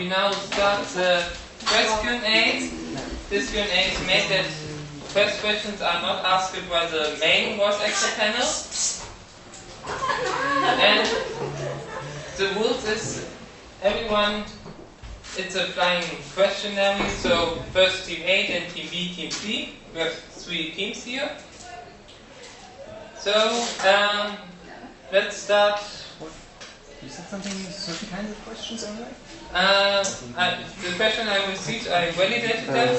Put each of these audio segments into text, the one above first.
we now start the first Q&A. This Q&A is made that first questions are not asked by the main voice actor panel. And the rules is everyone, it's a flying questionnaire, so first Team A, then Team B, Team C. We have 3 teams here. So, let's start. You said something, certain kinds of questions anyway? The question I received, I validated them.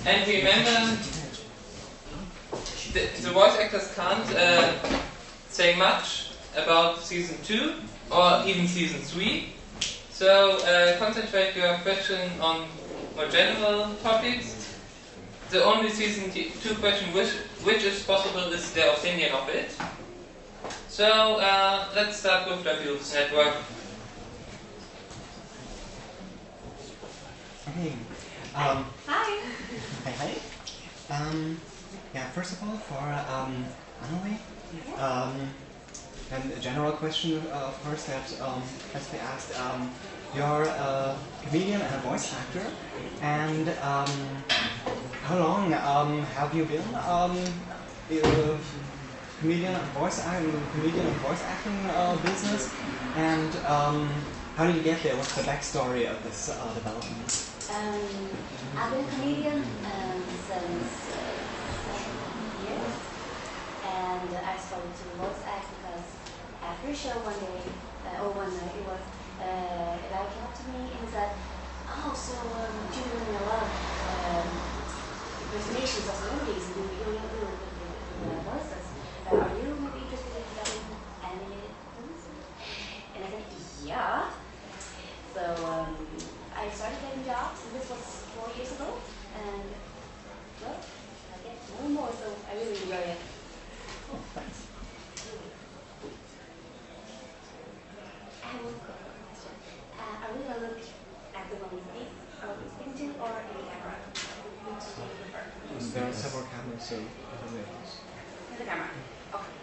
And remember, the voice actors can't say much about season 2 or even season 3. So concentrate your question on more general topics. The only season 2 question which is possible is their opinion of it. So let's start with the Views Network. Okay. Hi. Hi. Yeah, first of all, for Anneli, and a general question, of course, that has to be asked. You're a comedian and a voice actor, and how long have you been comedian and voice acting business? And how did you get there? What's the backstory of this development? I've been a comedian since 7 years, and I started to voice act because after a show one day, one night, it was a guy came up to me and said, "Oh, so you're doing a lot of impersonations of celebrities and you really do the voices. Are you maybe interested in studying animated movies?" And I said, "Yeah." So I started getting jobs, and this was 4 years ago, and well, I get more and more, so I really enjoy it. Oh, thanks. I have one quick question. Are we going to look at the one we speaking to, or in the camera? Which do you prefer? There are several cameras, so In the camera. Okay.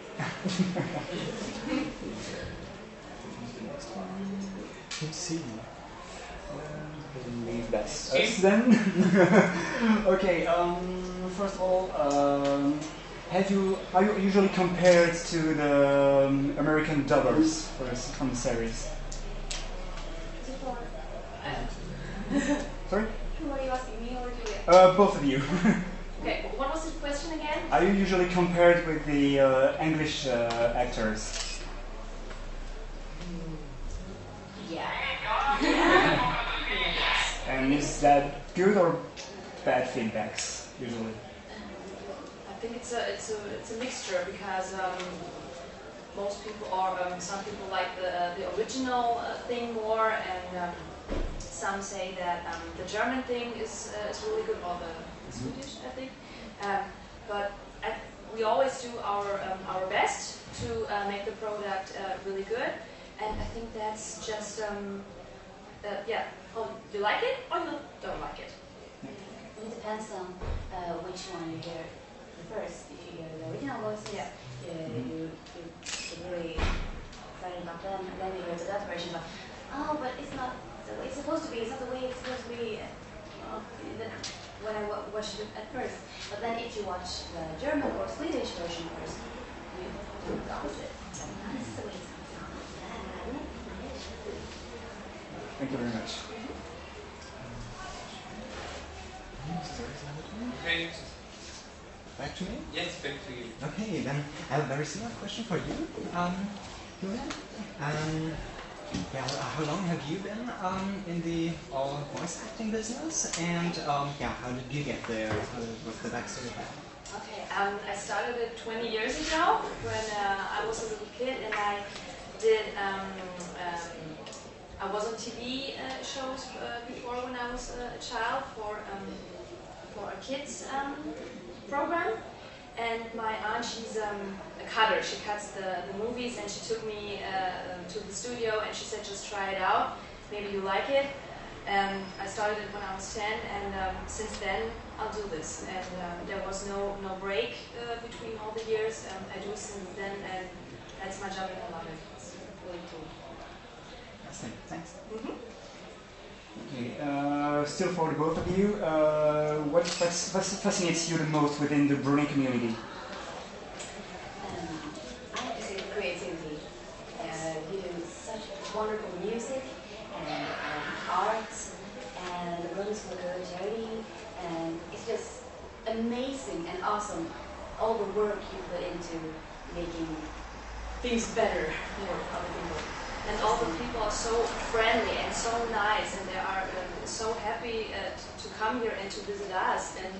Let's see. Leave that us then. Okay. First of all, are you usually compared to the American dubbers from the series? Sorry? Who are you asking, me or Julia? Both of you. Okay. What was the question again? Are you usually compared with the English actors? Yeah. And is that good or bad feedbacks usually? I think it's a mixture because most people some people like the original thing more, and some say that the German thing is really good, or the Swedish, I think. But we always do our best to make the product really good, and I think that's just yeah. Oh, you like it or you don't like it? It depends on which one you hear first. If you hear the original voices, Yeah. You're really excited about them, and then you hear the dub version, but oh, but it's not the way it's supposed to be. It's not the way it's supposed to be. When I watched it at first, but then if you watch the German or Swedish version first, you do the opposite. That's the way it's supposed to be. Thank you very much. Okay. Back to me? Yes, back to you. Okay, then I have a very similar question for you, Julia. Yeah, how long have you been in the voice acting business, and yeah, how did you get there? What's the backstory of that? Okay, I started it 20 years ago when I was a little kid, and I did. I was on TV shows before when I was a child for a kids program, and my aunt, she's a cutter. She cuts the movies, and she took me to the studio, and she said, "Just try it out. Maybe you like it." And I started it when I was 10, and since then I'll do this. And there was no break between all the years. I do it since then, and that's my job, and I love it. It's really cool. Thanks. Mm-hmm. Okay, still for the both of you, what fascinates you the most within the Brunei community? I have to say creativity. You do such wonderful music and art, and the rooms for the charity, and it's just amazing and awesome. All the work you put into making things better for other people. And all the people are so friendly and so nice, and they are so happy to come here and to visit us. And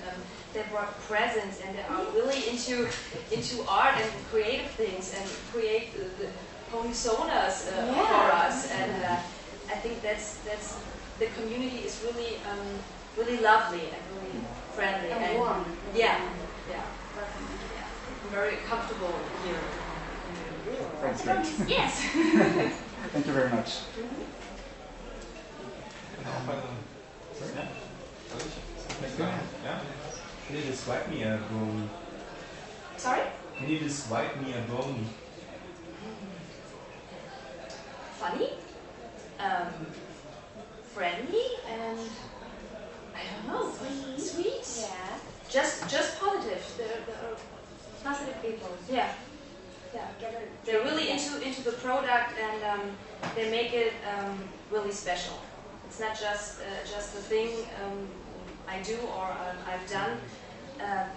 they brought presents, and they are really into art and creative things, and create the personas for us. And I think that's the community is really really lovely and really friendly And warm. Yeah. Very comfortable here. That's great. Yes. Thank you very much. Yeah. Can you describe me a brony? Sorry? Can you describe me a brony? Funny, friendly, and I don't know, sweet. Yeah. Just positive. They're Positive people. yeah. They're really into the product, and they make it really special. It's not just the thing I do or I've done.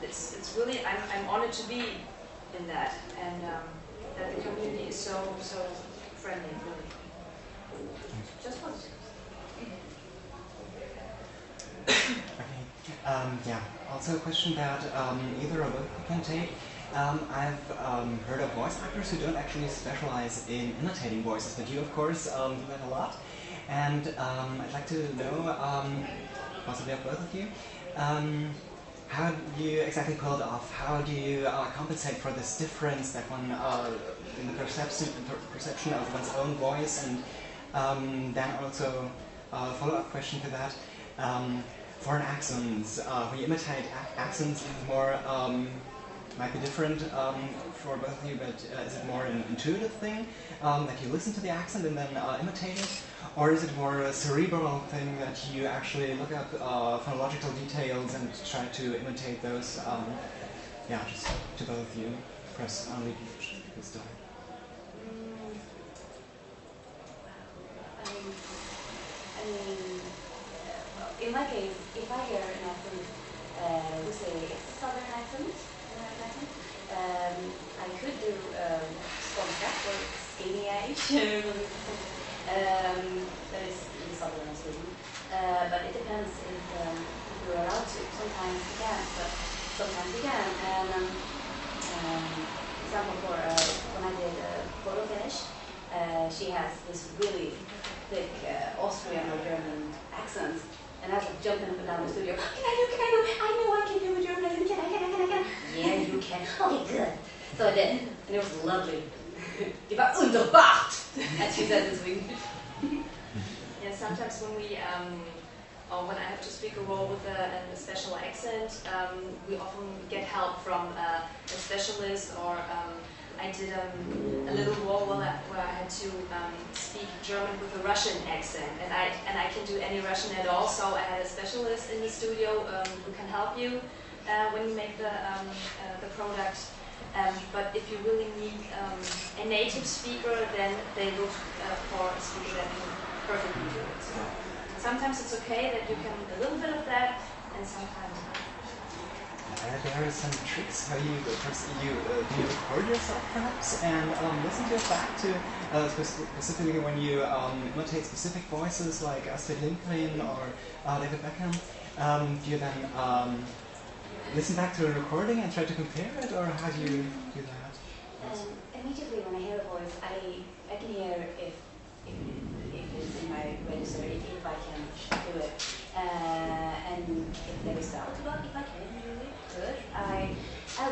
It's really I'm honored to be in that, and that the community is so friendly, really. Just positive. Okay. Yeah. Also a question that either or both you can take. I've heard of voice actors who don't actually specialize in imitating voices, but you, of course, do that a lot. And I'd like to know, possibly of both of you, how do you exactly pull it off? How do you compensate for this difference that one in the perception of one's own voice? And then also a follow-up question to that. Foreign accents, when you imitate accents, is it more, might be different for both of you, but is it more an intuitive thing, that you listen to the accent and then imitate it? Or is it more a cerebral thing that you actually look up phonological details and try to imitate those? Yeah, just to both of you. Press only this time. I mean, in my case, if I hear an accent, we say it's a southern accent, I could do skånska or skinny age, that is in the southern of Sweden. But it depends if you're allowed to. Sometimes you can't, but sometimes you can. And example for when I did photo finish, she has this really thick Austrian or German accent. And I was like jumping up and down the studio. Can I do? I know I can do a German accent. Can I? Yeah, you can. Okay, good. So I did. And it was lovely. Det var underbart! As she says in Sweden. Yeah, sometimes when we, or when I have to speak a role with a special accent, we often get help from a specialist, or I did a little role where I had to speak German with a Russian accent, and I can do any Russian at all. So I had a specialist in the studio who can help you when you make the product. But if you really need a native speaker, then they look for a speaker that can perfectly do it. So sometimes it's okay that you can a little bit of that, and sometimes not. There are some tricks how you do you record yourself perhaps and listen to it back to specifically when you imitate specific voices like Astrid Lindgren or David Beckham. Do you then listen back to the recording and try to compare it, or how do you do that? Immediately when I hear a voice, I can hear if it's in my register, if I can do it, and if there is doubt about if I can do it good, I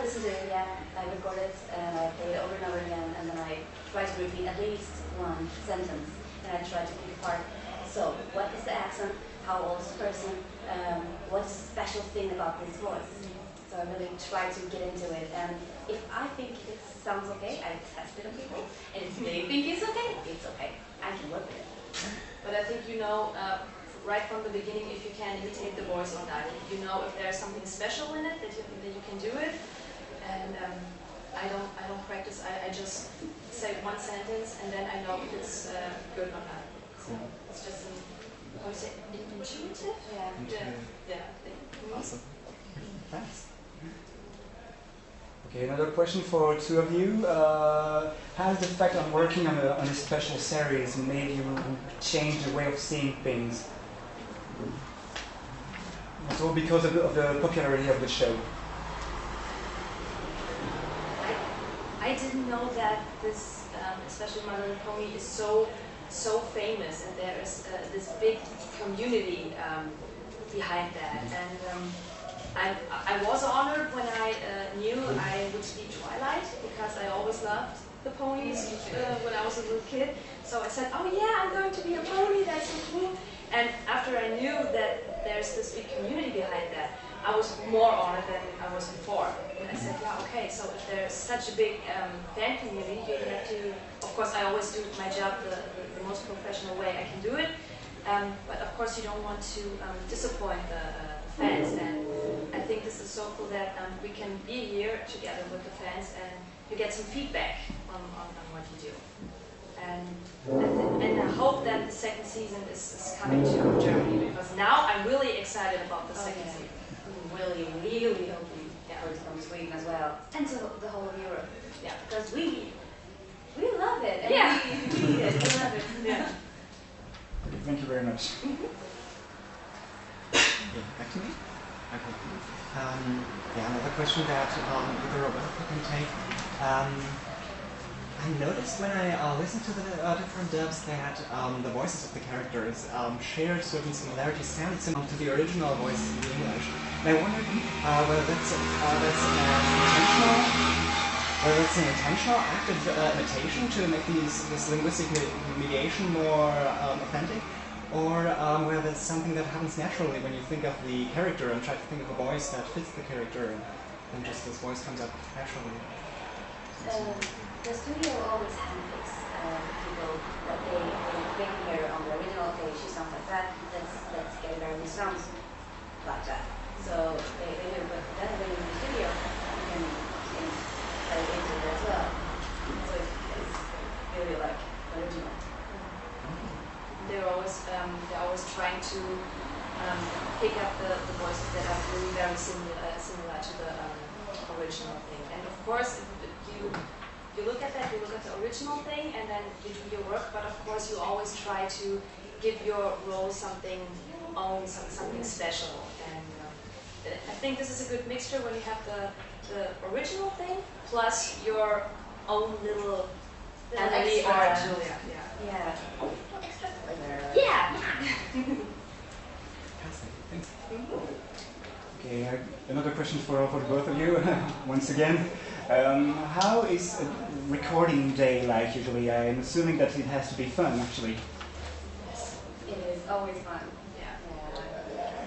listen to it. Yeah, I record it and I play it over and over again, and then I try to repeat at least one sentence, and I try to pick apart. So, what is the accent? How old is the person? What's the special thing about this voice? So I really try to get into it, and if I think it sounds okay, I test it on people, and if they think it's okay, I can work with it. But I think right from the beginning if you can imitate the voice or not. You know if there's something special in it that you can do it. And I don't practice. I just say one sentence and then I know if it's good or not. So it's just how you say intuitive. Yeah. Awesome. Thanks. Okay, another question for two of you. Has the fact of working on a special series made you change the way of seeing things? It's all because of the popularity of the show. I didn't know that this, especially My Little Pony, is so famous, and there is this big community behind that. And I was honored when I knew I would be Twilight, because I always loved the ponies when I was a little kid. So I said, oh yeah, I'm going to be a pony, that's so cool. And after I knew that there's this big community behind that, I was more honored than I was before. And I said, yeah, okay, so if there's such a big fan community, you have to, of course I always do my job the most professional way I can do it. But of course you don't want to disappoint the fans. And I think this is so cool that we can be here together with the fans and you get some feedback on what you do. And I hope that the second season is coming to Germany, because now I'm really excited about the second season. Really hoping for it to come to Sweden as well, and to the whole of Europe. Yeah, because we love it. And yeah, we need it. We love it. Yeah. Thank you very much. Yeah, back to me? Okay. Yeah, another question that either Roberto can take. I noticed when I listened to the different dubs that the voices of the characters shared certain similarities, sounded similar to the original voices in English. And I wondered whether that's an intentional act of imitation to make this linguistic mediation more authentic, or whether it's something that happens naturally when you think of the character and try to think of a voice that fits the character, and just this voice comes up naturally. The studio always handpicks people that they bring here on the original. Okay, she sounds like that. Let's get her who sounds like that. So they do, but then when you're in the studio, you can edit into it as well. So it's really like original. They're always trying to pick up the voices that are really very similar to the original thing. And of course, you look at that, you look at the original thing, and then you do your work. But of course, you always try to give your role something own, something special. And I think this is a good mixture when you have the original thing plus your own little Anneli or Julia. Yeah. Extra flavor. Yeah. Thanks. Okay, another question for both of you, once again. How is a recording day like usually? I'm assuming that it has to be fun, actually. Yes, it is always fun. Yeah.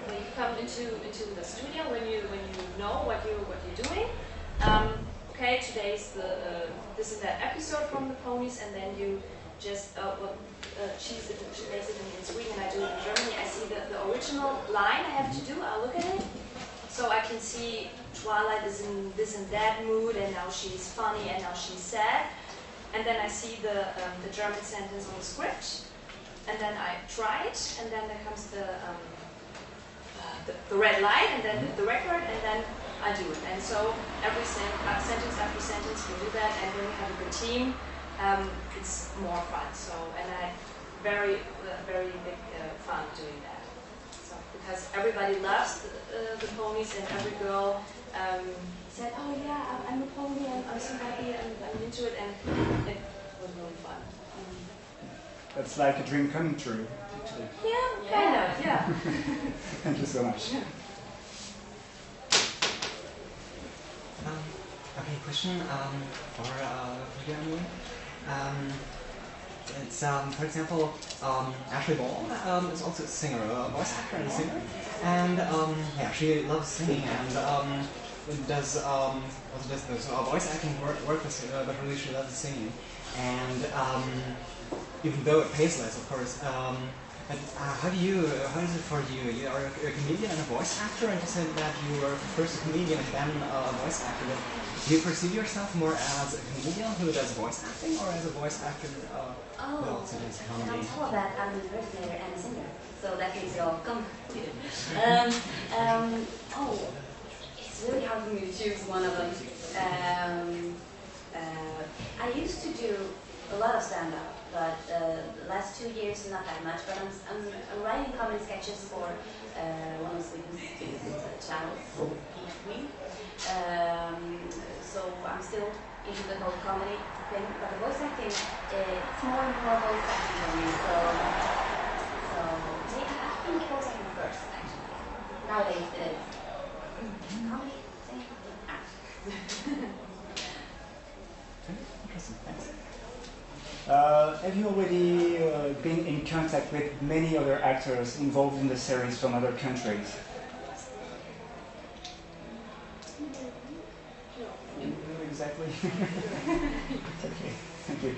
When you come into the studio, when you know what you're doing. Okay, today's this is that episode from the ponies, and then you just she makes it in Sweden, and I do it in Germany. I see the original line I have to do. I look at it, so I can see Twilight is in this and that mood, and now she's funny, and now she's sad. And then I see the German sentence on the script, and then I try it, and then there comes the red light, and then the record, and then I do it. And so every sentence after sentence we do that, and when we have a good team, it's more fun. So, and I very big fun doing that. So because everybody loves the ponies, and every girl said, "Oh yeah, I'm a pony, and I'm so happy, and I'm into it," and it was really fun. That's like a dream come true, actually. Yeah, kind of, yeah. Thank you so much. Okay, question for you, Anneli. It's for example, Ashley Ball is also a singer, a voice actor and a singer, and yeah, she loves singing and does voice acting work with her, but really she loves singing. And even though it pays less, of course, But how is it for you? You are a comedian and a voice actor, and you said that you were first a comedian and then a voice actor. But do you perceive yourself more as a comedian who does voice acting, or as a voice actor who also does And comedy? on top of that, I'm an impersonator and a singer, so that makes it all complicated. It's really hard for me to choose one of them. I used to do a lot of stand-up, but the last 2 years not that much. But I'm writing comedy sketches for one of Sweden's biggest channels, each week. So I'm still into the whole comedy thing, but the voice acting, it's more and more voice acting for me. So yeah, I think voice acting first, actually. Nowadays it is comedy, singing, act. Interesting, thanks. Have you already been in contact with many other actors involved in the series from other countries? No, exactly. Okay, thank you.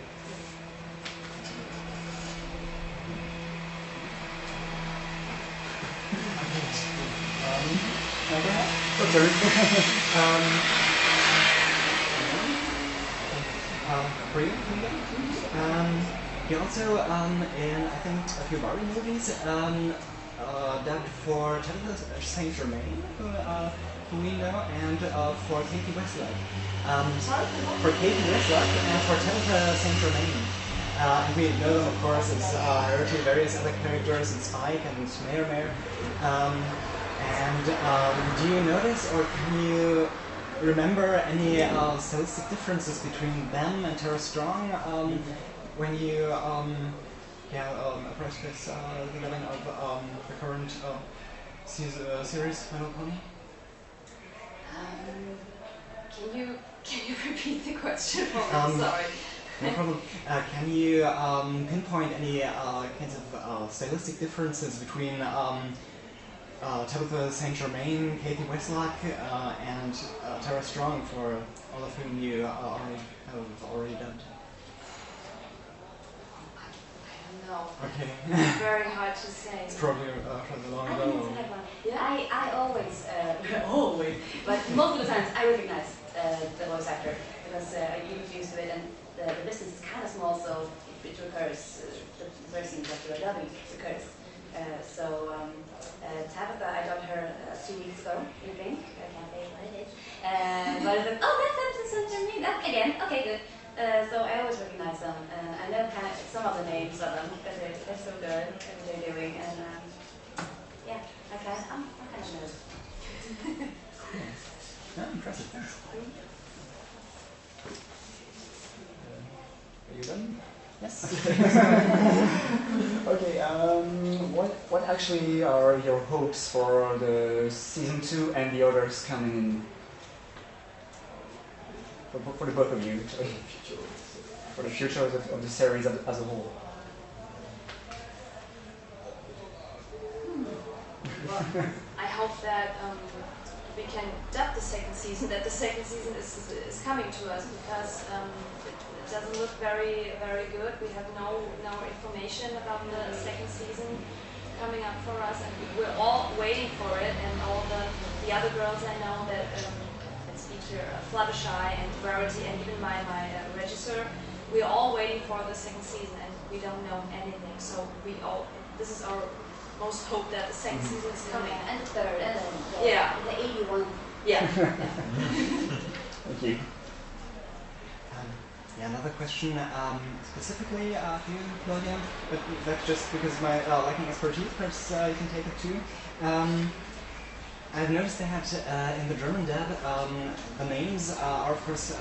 For you, you also, in I think a few Barbie movies, dubbed for Tabitha St. Germain, who we know, and for Katie Westluck. For Katie Westluck and for Tabitha St. Germain. And we know them, of course, as various other characters, and Spike and Mayor. Do you notice, or can you remember any stylistic differences between them and Tara Strong when you approach this the dubbing of the current series, Final Pony? Can you repeat the question for me? Sorry. No problem. Can you pinpoint any kinds of stylistic differences between Tabitha St. Germain, Katie Westluck, and Tara Strong, for all of whom you have already dubbed? I don't know. Okay. It's very hard to say. It's probably rather long I ago. think it's a good one. Yeah. I always, but most of the times I recognize the voice actor because you're used to it, and the business is kind of small, so it recurs. The first scene that you are dubbing recurs. Tabitha, I dubbed her 2 weeks ago, I think. I can't say what it is. But it's like, oh, that's Tabitha St. Germain. Okay, good. So I always recognize them. I know kind of some of the names of them because they're so good at what they're doing. And yeah, I'm kind of nervous. Yeah, impressive. Thanks. Are you done? Yes. Okay, what actually are your hopes for the season 2 and the others coming in? For the both of you, for the future of the series as a whole. Well, I hope that we can dub the second season, that the second season is coming to us, because it doesn't look very good. We have no information about the second season coming up for us, and we're all waiting for it. And all the other girls I know that speak here, Fluttershy and Rarity, and even my regisseur, we're all waiting for the second season, and we don't know anything. So this is our most hope that the second season is coming. And the third, and then the 81. Yeah. Thank you. Another question specifically for you, Claudia, but that's just because of my lacking expertise. Perhaps you can take it too. I've noticed that in the German dub, the names are of course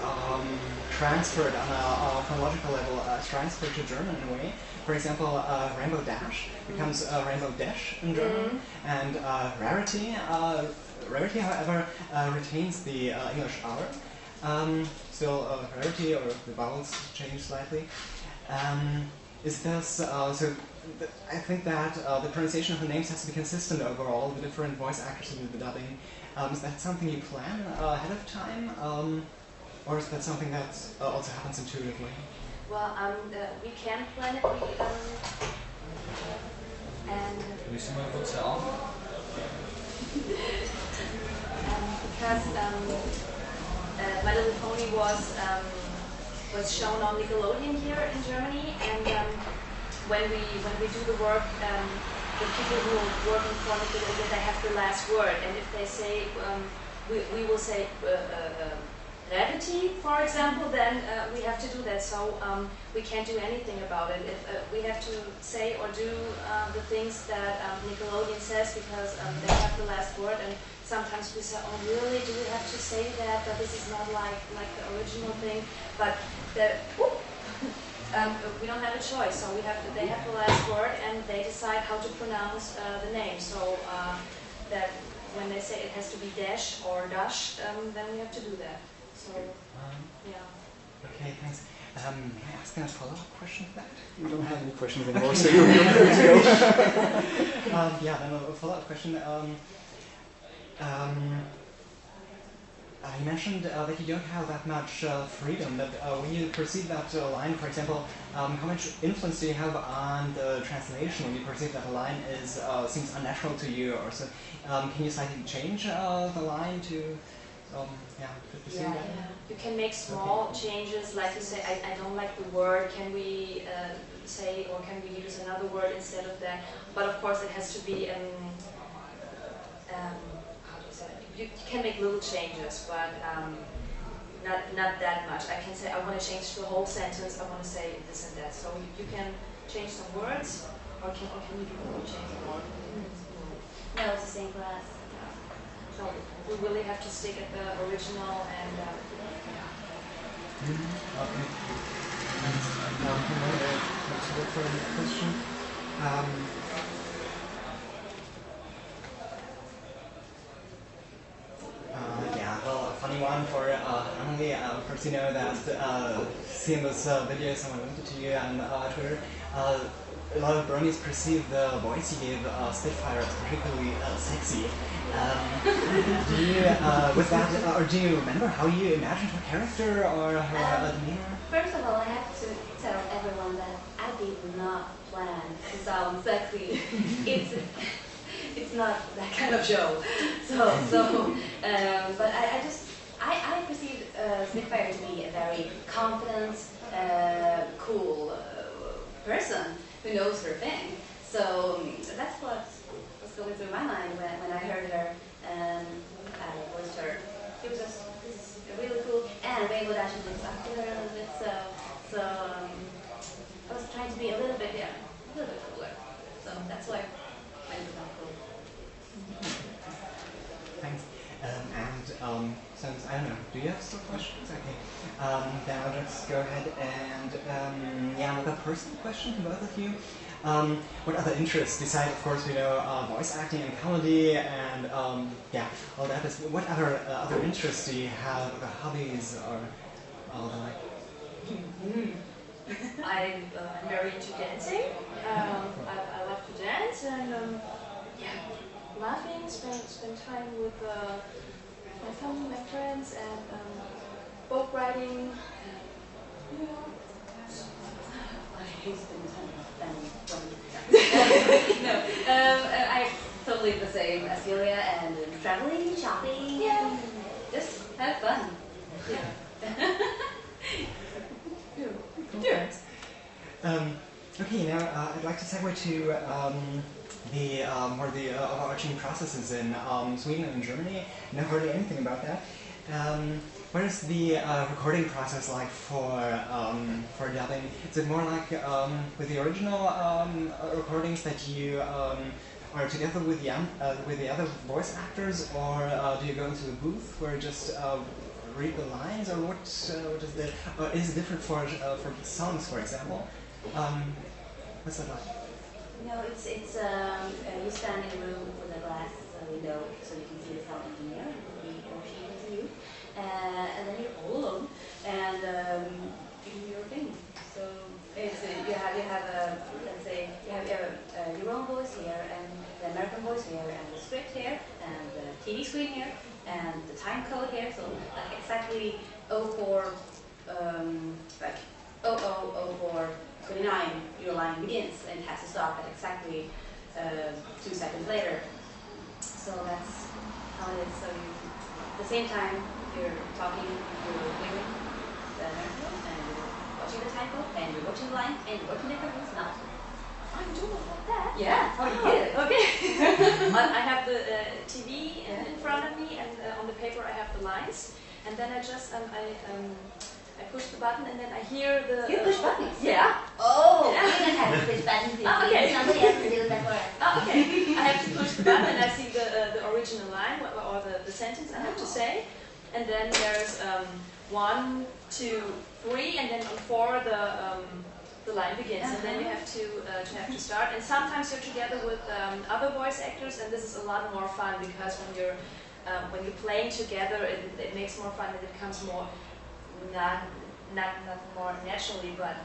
transferred on a phonological level, transferred to German in a way. For example, Rainbow Dash becomes Rainbow Dash in German, and Rarity, however, retains the English R. Still, Rarity, or the vowels change slightly. Is this so? I think that the pronunciation of the names has to be consistent over all the different voice actors in the dubbing. Is that something you plan ahead of time, or is that something that also happens intuitively? Well, we can plan it. And Willst du mal kurz sagen? Because My Little Pony was shown on Nickelodeon here in Germany, and when we do the work, the people who are working for Nickelodeon, they have the last word, and if they say we will say brevity, for example, then we have to do that. So we can't do anything about it. If we have to say or do the things that Nickelodeon says, because they have the last word, and sometimes we say, oh really, do we have to say that? But this is not like the original thing. But we don't have a choice. So they have the last word, and they decide how to pronounce the name. So that when they say it has to be dash or dash, then we have to do that. So, yeah. Okay, thanks. May I ask a follow-up question to that? We don't have any questions anymore, so you're good to go. Yeah, then a follow-up question. You mentioned that you don't have that much freedom, but when you perceive that line, for example, how much influence do you have on the translation when you perceive that a line seems unnatural to you, or so? Can you slightly change the line to perceive that? You can make small changes, like you say, I don't like the word, can we say, or can we use another word instead of that? But of course it has to be, how do you say it? You can make little changes, but not that much. I can say, I want to change the whole sentence, I want to say this and that. So you can change some words, or can you change the word? no, it's the same for us. So we really have to stick at the original and Okay. Let's look for a question. Yeah, well, a funny one for Anneli. Of course, you know that seeing this video someone linked it to you on Twitter. A lot of bronies perceive the voice you gave Spitfire as particularly sexy. Do you, with that, or do you remember how you imagined her character or her demeanor? First of all, I have to tell everyone that I did not plan to sound sexy. It's not that kind of show. But I perceive Spitfire to be a very confident, cool person who knows her thing. So that's what was going through my mind when I heard her and I voiced her. It was just, this is really cool. And Rainbow Dash looks up to her a little bit, so I was trying to be a little bit cooler. So that's why I made it sound cool. Thanks. And since, I don't know, do you have still questions? Okay. Then I'll just go ahead and, another personal question to both of you. What other interests, besides, of course, voice acting and comedy and, all that is, what other interests do you have, other hobbies or all the like? I'm very into dancing. I love to dance and laughing, spend time with my family, my friends, and boat riding. I hate spending time with family. No, I totally the same as Julia, and traveling, shopping, just have fun. Okay, now I'd like to segue to the overarching processes in Sweden and Germany. I know hardly anything about that. What is the recording process like for dubbing? Is it more like with the original recordings that you are together with the other voice actors, or do you go into the booth where you just read the lines, or what is the is it different for songs, for example? What's that like? No, it's you stand in a room with a glass window so you can see the sound engineer, he or she can see you, and then you're all alone and you do your thing. So it's you have a let's say you have your own voice here and the American voice here and the script here and the TV screen here and the time code here. So like exactly 04 like 0004 29, your line begins and it has to stop at exactly 2 seconds later. So that's how it is. So you, at the same time, you're talking, you're waiting the interview, and you're watching the time code, and you're watching the line, and you're working different things now. I'm doing it like that. Yeah. Oh, you did it. Okay. I have the TV in front of me, and on the paper I have the lines, and then I just I push the button, and then I hear the. You push buttons? Yeah. Oh, you don't have to push buttons. Okay. Somebody has to do that for us. Oh, okay. I have to push the button, and I see the original line or the sentence I have to say, and then there's 1, 2, 3, and then on 4 the line begins, and then you have to start. And sometimes you're together with other voice actors, and this is a lot more fun because when you're playing together, it makes more fun and it becomes more not more naturally, but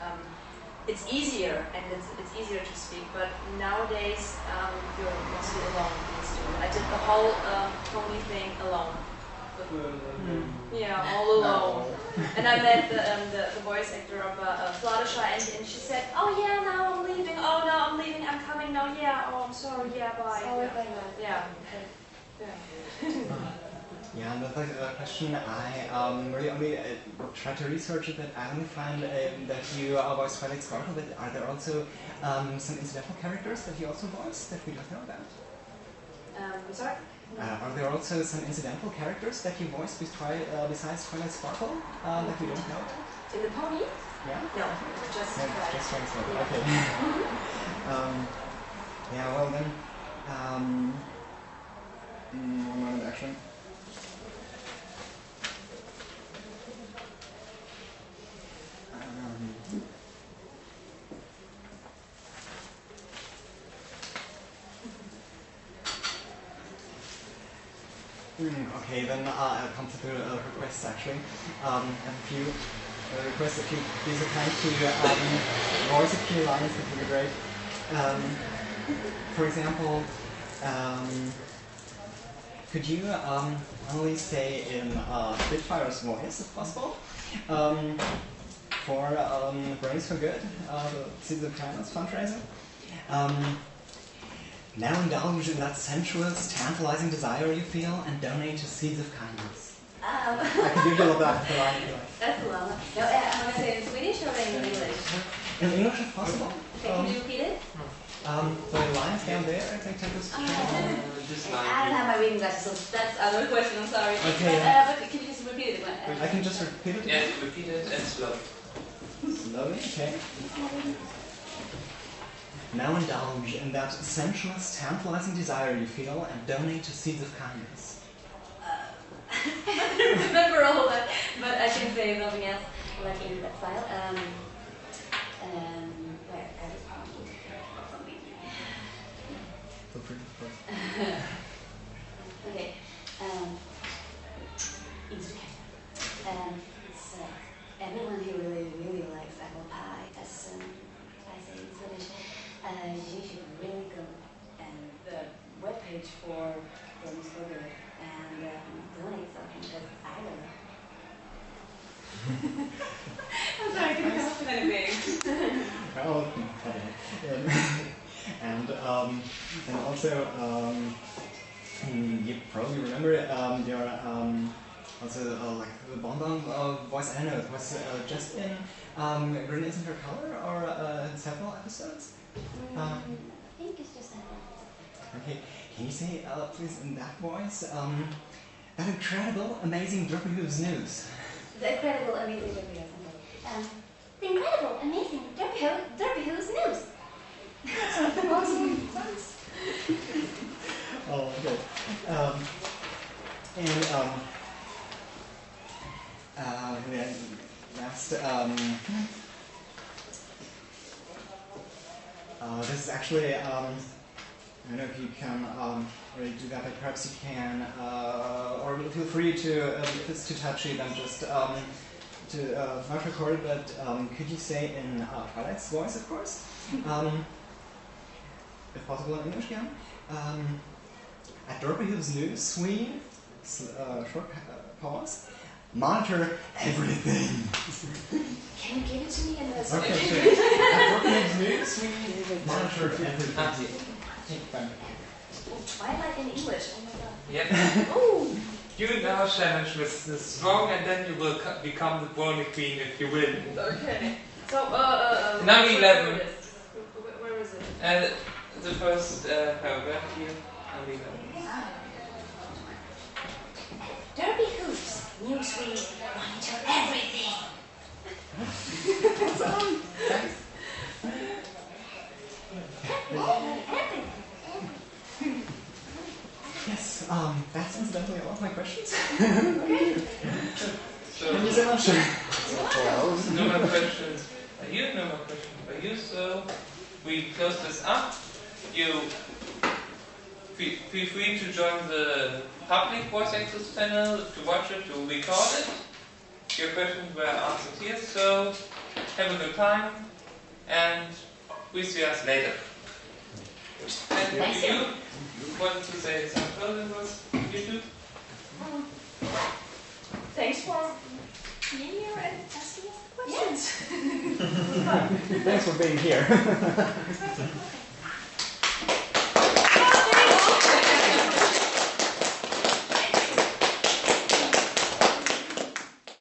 it's easier and it's easier to speak. But nowadays you're mostly alone in the studio. I did the whole Tony thing alone. Yeah, all alone. And I met the voice actor of Fluttershy, and she said, "Oh yeah, now I'm leaving. Oh no, I'm leaving. I'm coming. No, yeah. Oh, I'm sorry. Yeah, bye." Sorry, yeah. bye. Yeah. Yeah, another question. I really only tried to research it, but I only find that you voice Twilight Sparkle, but are there also some incidental characters that you also voice that we don't know about? Sorry? Are there also some incidental characters that you voice besides Twilight Sparkle that we don't know about? In the pony? Yeah? No, just No, Twilight. just Twilight Sparkle, Yeah. okay. Yeah, well then, one moment actually. Okay, then I'll come to the requests actually. I have a few requests. If you please are kind to voice a few lines, that would be great. For example, could you only say in Spitfire's voice, if possible, for Brains for Good, the Seeds of Kindness fundraiser? Now indulge in that sensuous, tantalizing desire you feel and donate to Seeds of Kindness. I can give you all that for line if you like. That's a lot. No, I'm going to say in Swedish or in English? In English if possible. Okay, can you repeat it? The lines down there, I think, take this. This I line. don't have my reading glasses, so that's another question, I'm sorry. Okay. But can you just repeat it again? I can just repeat it. Yeah, repeat it and slow. Slowly, okay. Now indulge in that sensuous, tantalizing desire you feel and donate to Seeds of Kindness. I don't remember all that, but I can say something else, like in that file. Where? Feel free, of course. Okay. It's everyone who really likes apple pie, as I say in Swedish, you should really go and the webpage for Brains for Good and donate something because I love it. I'm sorry, I couldn't come up with anything. Oh, and also, you probably remember your also like the Bonbon voice. I don't know, it was just in Green Isn't Her Color or several episodes. I think it's just that. Okay, can you say please in that voice that incredible, amazing Derpy Hooves news? The incredible, amazing Derpy Hooves. The incredible, amazing Derpy Hooves news. Awesome, thanks. Oh, okay. Then last, this is actually, I don't know if you can already do that, but perhaps you can, or feel free to, if it's too touchy, then just to not record it, but could you say in Twilight's voice, of course, if possible in English again, at Derpy Hooves News, we, short pause, monitor everything. Can you give it to me in the Okay, sure. At Derpy Hooves News, we monitor everything. Oh, Twilight in English. Oh my god. Yep. Oh. You now challenge with the strong, and then you will become the Brownie Queen if you win. Okay. So, Number 11. Where is it? The first paragraph here. Number 11. Derby Hoops, Newsweek, monitor everything. Yes, that's incidentally all of my questions. So, Thank you so much. no more questions by you, no more questions by you, so we close this up. You feel free to join the public voice access panel to watch it, to record it. Your questions were answered here, so have a good time and we see us later. And you wanted to say some closing words, YouTube? Thanks for being here and asking us questions. Thanks for being here.